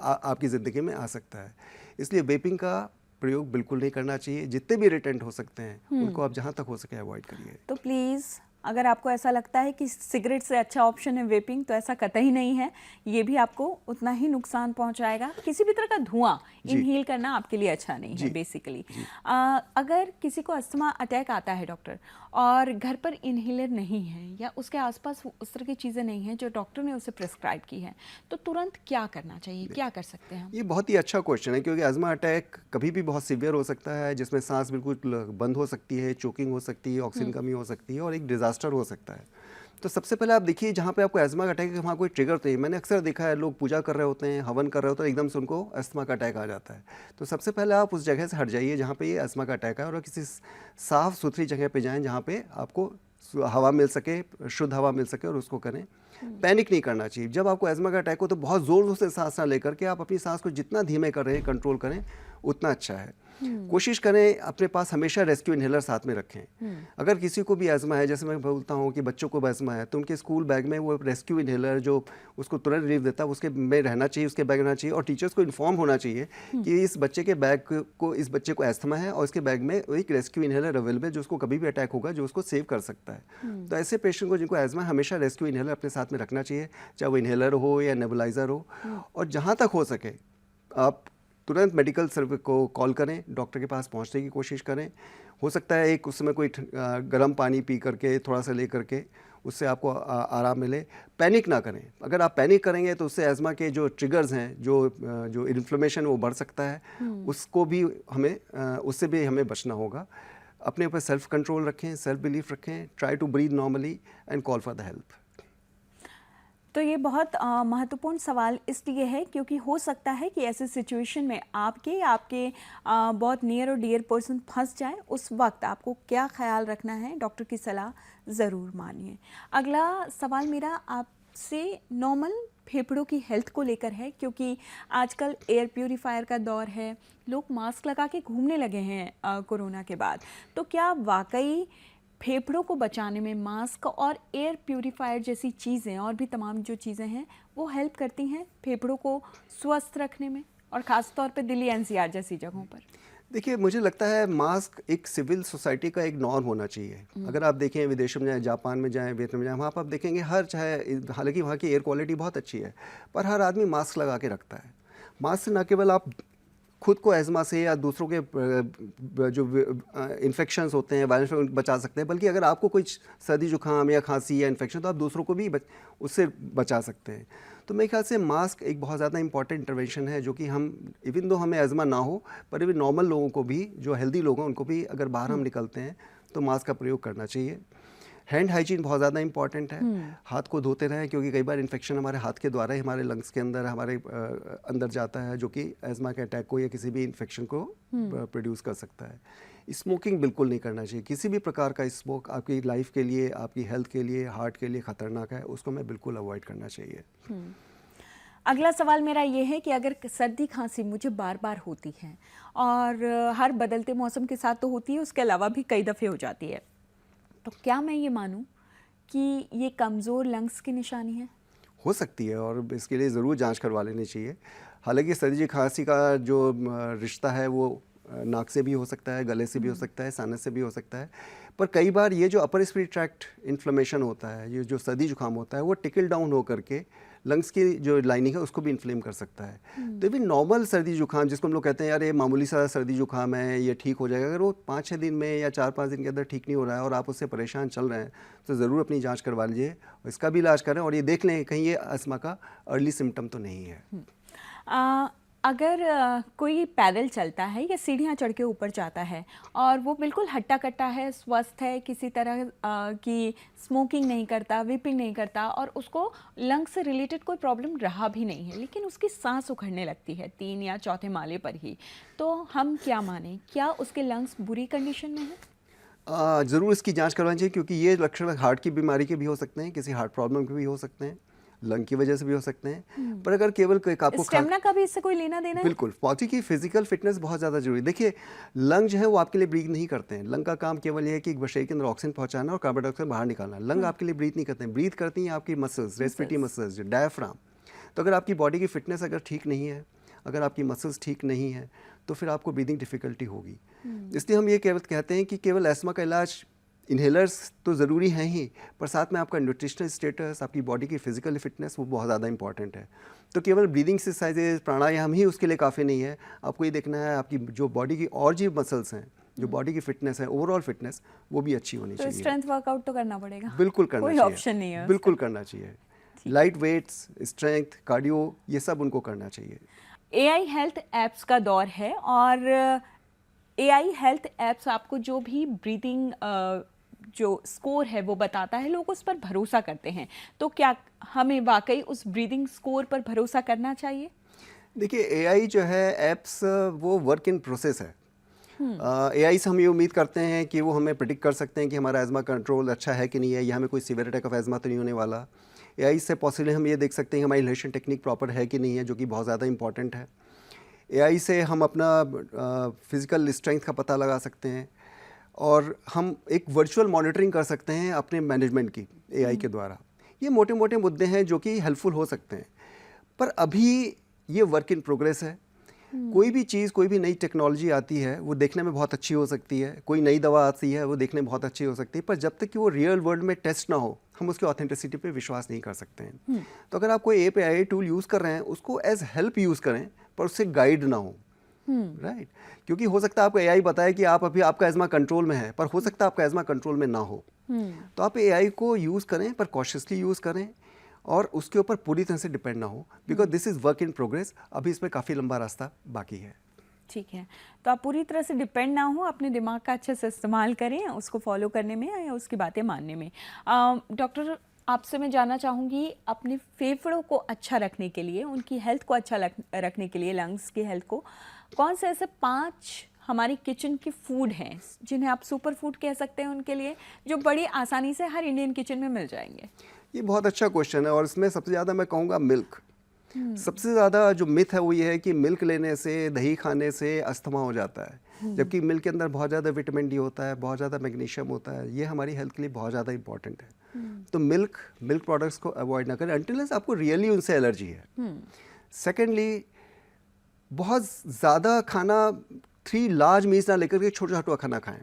Speaker 1: आपकी ज़िंदगी में आ सकता है। इसलिए वेपिंग का प्रयोग बिल्कुल नहीं करना चाहिए। जितने भी इरिटेंट हो सकते हैं उनको आप जहाँ तक हो सके अवॉइड करिए।
Speaker 2: तो प्लीज़, अगर आपको ऐसा लगता है कि सिगरेट से अच्छा ऑप्शन है वेपिंग, तो ऐसा कतई नहीं है। ये भी आपको उतना ही नुकसान पहुंचाएगा। किसी भी तरह का धुआं इनहेल करना आपके लिए अच्छा नहीं है बेसिकली। अगर किसी को अस्थमा अटैक आता है डॉक्टर, और घर पर इनहेलर नहीं है या उसके आसपास उस तरह की चीज़ें नहीं हैं जो डॉक्टर ने उसे प्रिस्क्राइब की है, तो तुरंत क्या करना चाहिए, क्या कर सकते हैं हम?
Speaker 1: ये बहुत ही अच्छा क्वेश्चन है, क्योंकि अस्थमा अटैक कभी भी बहुत सीवियर हो सकता है, जिसमें सांस बिल्कुल बंद हो सकती है, चोकिंग हो सकती है, ऑक्सीजन कमी हो सकती है, और एक डिजास्टर हो सकता है। तो सबसे पहले आप देखिए जहाँ पे आपको एस्थमा का अटैक है वहाँ कोई ट्रिगर तो नहीं। मैंने अक्सर देखा है लोग पूजा कर रहे होते हैं, हवन कर रहे होते हैं, एकदम से उनको अस्थमा का अटैक आ जाता है। तो सबसे पहले आप उस जगह से हट जाइए जहाँ पे ये अस्थमा का अटैक है, और किसी साफ़ सुथरी जगह पे जाएं जहाँ पे आपको हवा मिल सके, शुद्ध हवा मिल सके, और उसको करें। पैनिक नहीं करना चाहिए। जब आपको एस्थमा का अटैक हो तो बहुत ज़ोर से सांस ना लेकर के आप अपनी सांस को जितना धीमे कर रहे हैं, कंट्रोल करें, उतना अच्छा है। कोशिश करें अपने पास हमेशा रेस्क्यू इनहेलर साथ में रखें। अगर किसी को भी एज़मा है, जैसे मैं बोलता हूँ कि बच्चों को एज़मा है, तो उनके स्कूल बैग में वो रेस्क्यू इनहेलर जो उसको तुरंत रिलीफ देता है उसके में रहना चाहिए, उसके बैग रहना चाहिए। और टीचर्स को इन्फॉर्म होना चाहिए कि इस बच्चे के बैग को, इस बच्चे को एस्थमा है और इसके बैग में एक रेस्क्यू इनहेलर अवेलेबल जो उसको कभी भी अटैक होगा जो उसको सेव कर सकता है। तो ऐसे पेशेंट को जिनको एज़मा हमेशा रेस्क्यू इनहेलर अपने साथ में रखना चाहिए, चाहे वो इनहेलर हो या नेबुलाइज़र हो। और जहाँ तक हो सके आप तुरंत मेडिकल सर्विस को कॉल करें, डॉक्टर के पास पहुंचने की कोशिश करें। हो सकता है एक उस समय कोई गर्म पानी पी करके, थोड़ा सा ले करके, उससे आपको आराम मिले। पैनिक ना करें। अगर आप पैनिक करेंगे तो उससे एज़मा के जो ट्रिगर्स हैं, जो इन्फ्लेमेशन वो बढ़ सकता है, उसको भी उससे भी हमें बचना होगा। अपने ऊपर सेल्फ कंट्रोल रखें, सेल्फ बिलीफ रखें, try to breathe normally and call for the help.
Speaker 2: तो ये बहुत महत्वपूर्ण सवाल इसलिए है क्योंकि हो सकता है कि ऐसे सिचुएशन में आपके बहुत नियर और डियर पर्सन फंस जाए। उस वक्त आपको क्या ख्याल रखना है, डॉक्टर की सलाह ज़रूर मानिए। अगला सवाल मेरा आपसे नॉर्मल फेफड़ों की हेल्थ को लेकर है, क्योंकि आजकल एयर प्यूरीफायर का दौर है, लोग मास्क लगा के घूमने लगे हैं कोरोना के बाद। तो क्या वाकई फेफड़ों को बचाने में मास्क और एयर प्यूरीफायर जैसी चीज़ें और भी तमाम जो चीज़ें हैं वो हेल्प करती हैं फेफड़ों को स्वस्थ रखने में, और ख़ास तौर पे दिल्ली एनसीआर जैसी जगहों पर?
Speaker 1: देखिए, मुझे लगता है मास्क एक सिविल सोसाइटी का एक नॉर्म होना चाहिए। अगर आप देखें विदेशों में जाएँ, जापान में जाएँ, वियतनाम में जाएँ, वहाँ पर आप देखेंगे हर चाहे हालांकि वहाँ की एयर क्वालिटी बहुत अच्छी है, पर हर आदमी मास्क लगा के रखता है। मास्क से न केवल आप खुद को एज़मा से या दूसरों के जो इन्फेक्शंस होते हैं वायरस से बचा सकते हैं, बल्कि अगर आपको कोई सर्दी जुकाम या खांसी या इन्फेक्शन तो आप दूसरों को भी उससे बचा सकते हैं। तो मेरे ख्याल से मास्क एक बहुत ज़्यादा इंपॉर्टेंट इंटरवेंशन है, जो कि हम इवन दो हमें एज़मा ना हो पर इवन नॉर्मल लोगों को भी, जो हेल्दी लोग हैं उनको भी अगर बाहर हम निकलते हैं तो मास्क का प्रयोग करना चाहिए। हैंड हाइजीन बहुत ज़्यादा इंपॉर्टेंट है, हाथ को धोते रहें, क्योंकि कई बार इन्फेक्शन हमारे हाथ के द्वारा ही हमारे लंग्स के अंदर हमारे अंदर जाता है, जो कि एज़मा के अटैक को या किसी भी इन्फेक्शन को प्रोड्यूस कर सकता है। स्मोकिंग बिल्कुल नहीं करना चाहिए, किसी भी प्रकार का स्मोक आपकी लाइफ के लिए, आपकी हेल्थ के लिए, हार्ट के लिए ख़तरनाक है, उसको मैं बिल्कुल अवॉइड करना चाहिए।
Speaker 2: अगला सवाल मेरा ये है कि अगर सर्दी खांसी मुझे बार बार होती है और हर बदलते मौसम के साथ तो होती है, उसके अलावा भी कई दफ़े हो जाती है, तो क्या मैं ये मानूं कि ये कमज़ोर लंग्स की निशानी है?
Speaker 1: हो सकती है और इसके लिए ज़रूर जांच करवा लेनी चाहिए। हालांकि सर्दी खांसी का जो रिश्ता है वो नाक से भी हो सकता है, गले से भी हो सकता है, साइनस से भी हो सकता है, पर कई बार ये जो अपर रेस्पिरेटरी ट्रैक्ट इन्फ्लेमेशन होता है, ये जो सर्दी जुकाम होता है, वो टिकल डाउन हो करके लंग्स की जो लाइनिंग है उसको भी इन्फ्लेम कर सकता है। तो भी नॉर्मल सर्दी जुकाम जिसको हम लोग कहते हैं यार ये मामूली सा सर्दी जुकाम है, ये ठीक हो जाएगा, अगर वो 5-6 दिन में या 4-5 दिन के अंदर ठीक नहीं हो रहा है और आप उससे परेशान चल रहे हैं तो ज़रूर अपनी जांच करवा लीजिए, इसका भी इलाज करें और ये देख लें कहीं ये अस्थमा का अर्ली सिम्टम तो नहीं है।
Speaker 2: अगर कोई पैदल चलता है या सीढ़ियाँ चढ़ के ऊपर जाता है और वो बिल्कुल हट्टा कट्टा है, स्वस्थ है, किसी तरह की स्मोकिंग नहीं करता, विपिंग नहीं करता और उसको लंग्स से रिलेटेड कोई प्रॉब्लम रहा भी नहीं है, लेकिन उसकी सांस उखड़ने लगती है 3 या चौथे माले पर ही, तो हम क्या माने, क्या उसके लंग्स बुरी कंडीशन में है?
Speaker 1: ज़रूर इसकी जांच करवानी चाहिए, क्योंकि ये लक्षण हार्ट की बीमारी के भी हो सकते हैं, किसी हार्ट प्रॉब्लम के भी हो सकते हैं, लंग की वजह से भी हो सकते हैं, पर अगर केवल आपको
Speaker 2: स्टेमिना का भी इससे कोई लेना देना है?
Speaker 1: बिल्कुल, पौधी की फिजिकल फिटनेस बहुत ज़्यादा जरूरी है। देखिए, लंग जो है वो आपके लिए ब्रीथ नहीं करते हैं, लंग का काम केवल ये है कि एक शरीर के अंदर ऑक्सीजन पहुंचाना और कार्बन डाइऑक्साइड बाहर निकालना। लंग आपके लिए ब्रीथ नहीं करते हैं, ब्रीथ करती हैं आपकी मसल्स, रेस्पिरेटरी मसल्स, जो डायफ्राम। तो अगर आपकी बॉडी की फिटनेस अगर ठीक नहीं है, अगर आपकी मसल्स ठीक नहीं है, तो फिर आपको ब्रीदिंग डिफिकल्टी होगी। इसलिए हम ये कहते हैं कि केवल एस्मा का इलाज इन्हेलर्स तो ज़रूरी हैं ही, पर साथ में आपका न्यूट्रिशनल स्टेटस, आपकी बॉडी की फिजिकल फिटनेस वो बहुत ज़्यादा इंपॉर्टेंट है। तो केवल ब्रीदिंग एक्सरसाइजेज, प्राणायाम ही उसके लिए काफ़ी नहीं है, आपको ये देखना है आपकी जो बॉडी की और जो मसल्स हैं, जो बॉडी की फिटनेस है, ओवरऑल फिटनेस वो भी अच्छी होनी चाहिए।
Speaker 2: स्ट्रेंथ वर्कआउट तो करना पड़ेगा?
Speaker 1: बिल्कुल करना
Speaker 2: कोई
Speaker 1: चाहिए,
Speaker 2: ऑप्शन नहीं है,
Speaker 1: बिल्कुल करना चाहिए। लाइट वेट्स, स्ट्रेंथ, कार्डियो, ये सब उनको करना चाहिए।
Speaker 2: AI हेल्थ एप्स का दौर है और AI हेल्थ एप्स आपको जो भी ब्रीदिंग जो स्कोर है वो बताता है, लोग उस पर भरोसा करते हैं, तो क्या हमें वाकई उस ब्रीदिंग स्कोर पर भरोसा करना चाहिए?
Speaker 1: देखिए, AI जो है एप्स वो वर्क इन प्रोसेस है। AI से हम ये उम्मीद करते हैं कि वो हमें प्रिडिक्ट कर सकते हैं कि हमारा एज़मा कंट्रोल अच्छा है कि नहीं है, या हमें कोई सीवियर अटैक ऑफ एज़मा तो नहीं होने वाला। AI से पॉसिबली हम ये देख सकते हैं कि हमारी इनहेलेशन टेक्निक प्रॉपर है कि नहीं है, जो कि बहुत ज़्यादा इंपॉर्टेंट है। AI से हम अपना फिज़िकल स्ट्रेंथ का पता लगा सकते हैं और हम एक वर्चुअल मॉनिटरिंग कर सकते हैं अपने मैनेजमेंट की AI के द्वारा। ये मोटे मोटे मुद्दे हैं जो कि हेल्पफुल हो सकते हैं, पर अभी ये वर्क इन प्रोग्रेस है। कोई भी चीज़, कोई भी नई टेक्नोलॉजी आती है वो देखने में बहुत अच्छी हो सकती है, कोई नई दवा आती है वो देखने में बहुत अच्छी हो सकती है, पर जब तक कि वो रियल वर्ल्ड में टेस्ट ना हो हम उसकी ऑथेंटिसिटी पे विश्वास नहीं कर सकते हैं। तो अगर आप कोई AI टूल यूज़ कर रहे हैं उसको एज हेल्प यूज़ करें, पर उससे गाइड ना हो, राइट? क्योंकि हो सकता है आपको AI बताए कि आप अभी आपका एज़मा कंट्रोल में है, पर हो सकता है आपका एज़मा कंट्रोल में ना हो। तो आप AI को यूज़ करें, पर कॉशियसली यूज़ करें और उसके ऊपर पूरी तरह से डिपेंड ना हो, because this is work in progress. अभी इसमें काफ़ी लंबा रास्ता बाकी है।
Speaker 2: ठीक है, तो आप पूरी तरह से डिपेंड ना हो, अपने दिमाग का अच्छे से इस्तेमाल करें उसको फॉलो करने में या उसकी बातें मानने में। डॉक्टर, आपसे मैं जानना चाहूँगी, अपने फेफड़ों को अच्छा रखने के लिए, उनकी हेल्थ को अच्छा रखने के लिए, लंग्स की हेल्थ को, कौन से ऐसे 5 हमारी किचन की फूड हैं जिन्हें आप सुपर फूड कह सकते हैं उनके लिए, जो बड़ी आसानी से हर इंडियन किचन में मिल जाएंगे?
Speaker 1: ये बहुत अच्छा क्वेश्चन है और इसमें सबसे ज़्यादा मैं कहूँगा मिल्क। सबसे ज़्यादा जो मिथ है वो ये है कि मिल्क लेने से, दही खाने से अस्थमा हो जाता है, जबकि मिल्क के अंदर बहुत ज़्यादा विटामिन डी होता है, बहुत ज़्यादा मैग्नीशियम होता है। ये हमारी हेल्थ के लिए बहुत ज़्यादा इंपॉर्टेंट है। तो मिल्क प्रोडक्ट्स को अवॉइड ना करें अनटिल आपको रियली उनसे एलर्जी है। सेकेंडली, बहुत ज़्यादा खाना 3 लार्ज मील्स ना लेकर के छोटा छोटा खाना खाएं।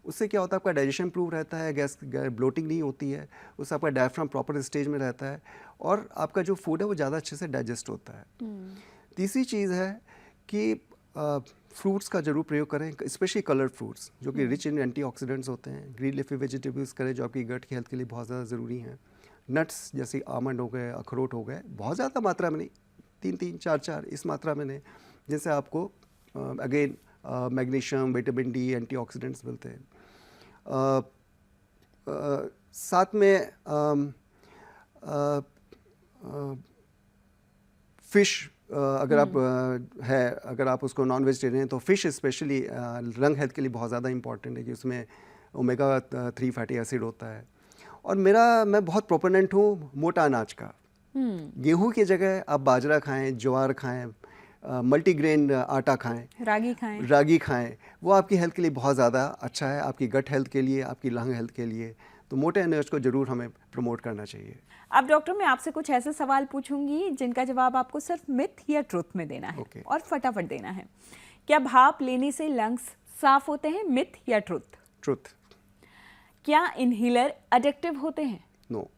Speaker 1: उससे क्या होता है, आपका डाइजेशन इंप्रूव रहता है, गैस ब्लोटिंग नहीं होती है, उससे आपका डायफ्राम प्रॉपर स्टेज में रहता है और आपका जो फूड है वो ज़्यादा अच्छे से डाइजेस्ट होता है। तीसरी चीज़ है कि फ्रूट्स का जरूर प्रयोग करें, स्पेशली कलर्ड फ्रूट्स जो कि रिच इन एंटीऑक्सीडेंट्स होते हैं। ग्रीन लीफी वेजिटेबल्स करें जो आपकी गट की हेल्थ के लिए बहुत ज़्यादा ज़रूरी हैं। नट्स जैसे आमंड हो गए, अखरोट हो गए, बहुत ज़्यादा मात्रा में नहीं, 3-3, 4-4 इस मात्रा में नहीं, जिससे आपको again magnesium, vitamin D, antioxidants मिलते हैं। साथ में फ़िश अगर आप अगर आप उसको नॉन वेजिटेरियन हैं तो फ़िश स्पेशली लंग हेल्थ के लिए बहुत ज़्यादा इंपॉर्टेंट है कि उसमें ओमेगा 3 फैटी एसिड होता है। और मैं बहुत प्रोपोनेंट हूँ मोटा अनाज का। गेहूं की जगह आप बाजरा खाएं, ज्वार खाएं, मल्टीग्रेन आटा खाएं, रागी खाएं, वो आपकी हेल्थ के लिए बहुत ज़्यादा अच्छा है, आपकी गट हेल्थ के लिए, आपकी लंग हेल्थ के लिए। तो मोटे अनाज को ज़रूर हमें प्रमोट करना चाहिए।
Speaker 2: अब डॉक्टर, मैं आपसे कुछ ऐसे सवाल पूछूंगी जिनका जवाब आपको सिर्फ मिथ या ट्रुथ में देना है।
Speaker 1: Okay.
Speaker 2: और फटाफट देना है। क्या भाप लेने से लंग्स साफ होते हैं, मिथ या ट्रुथ?
Speaker 1: ट्रुथ।
Speaker 2: क्या इनहेलर एडिक्टिव होते हैं?
Speaker 1: नो।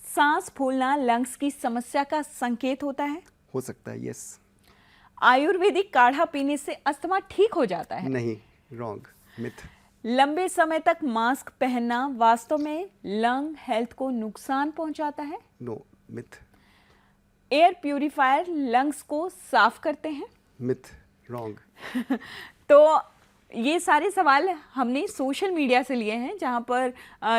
Speaker 2: सांस फूलना लंग्स की समस्या का संकेत होता है?
Speaker 1: हो सकता है, यस।
Speaker 2: आयुर्वेदिक काढ़ा पीने से अस्थमा ठीक हो जाता है?
Speaker 1: नहीं, रॉन्ग, मिथ।
Speaker 2: लंबे समय तक मास्क पहनना वास्तव में लंग हेल्थ को नुकसान पहुंचाता है?
Speaker 1: No, myth.
Speaker 2: Air purifier lungs को साफ करते हैं?
Speaker 1: Myth, wrong.
Speaker 2: तो ये सारे सवाल हमने सोशल मीडिया से लिए हैं, जहाँ पर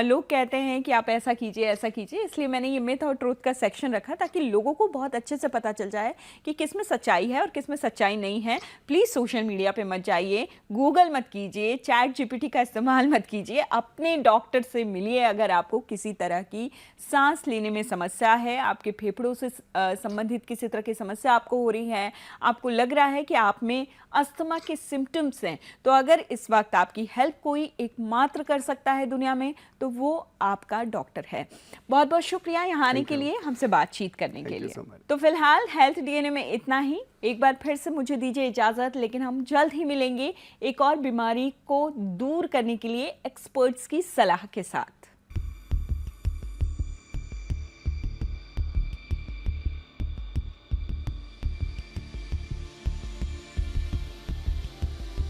Speaker 2: लोग कहते हैं कि आप ऐसा कीजिए, ऐसा कीजिए। इसलिए मैंने ये मिथ और ट्रूथ का सेक्शन रखा ताकि लोगों को बहुत अच्छे से पता चल जाए कि किस में सच्चाई है और किस में सच्चाई नहीं है। प्लीज़ सोशल मीडिया पे मत जाइए, गूगल मत कीजिए, चैट जीपीटी का इस्तेमाल मत कीजिए। अपने डॉक्टर से मिलिए अगर आपको किसी तरह की सांस लेने में समस्या है, आपके फेफड़ों से संबंधित किसी तरह की समस्या आपको हो रही है, आपको लग रहा है कि आप में अस्थमा के सिम्टम्स हैं, तो अगर इस वक्त आपकी हेल्प कोई एकमात्र कर सकता है दुनिया में, तो वो आपका डॉक्टर है। बहुत बहुत शुक्रिया यहाँ आने के लिए, हमसे बातचीत करने के लिए। तो फिलहाल हेल्थ डीएनए में इतना ही। एक बार फिर से मुझे दीजिए इजाज़त, लेकिन हम जल्द ही मिलेंगे एक और बीमारी को दूर करने के लिए एक्सपर्ट्स की सलाह के साथ।